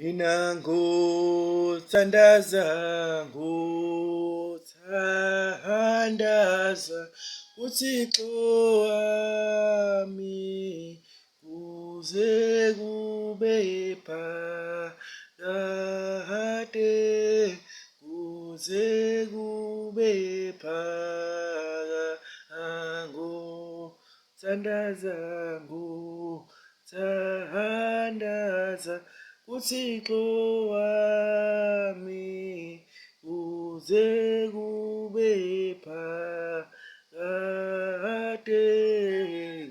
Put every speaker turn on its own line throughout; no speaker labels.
Mina ngothandaza uThixo wami kuze kube phakade kuze kube ngothandaza uThixo wami kuze kube phakade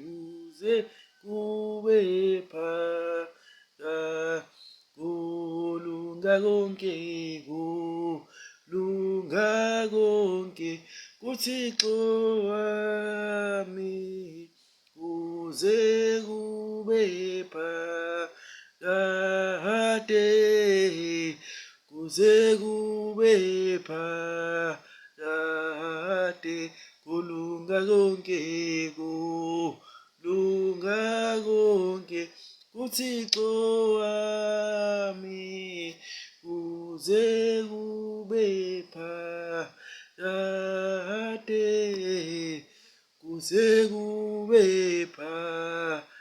kuze kube phakade kulunga konke kuThixo wami kuze kube phakade kuze kube phakade kulunga konke kuThixo wami kuze kube phakade kuze kube phakade.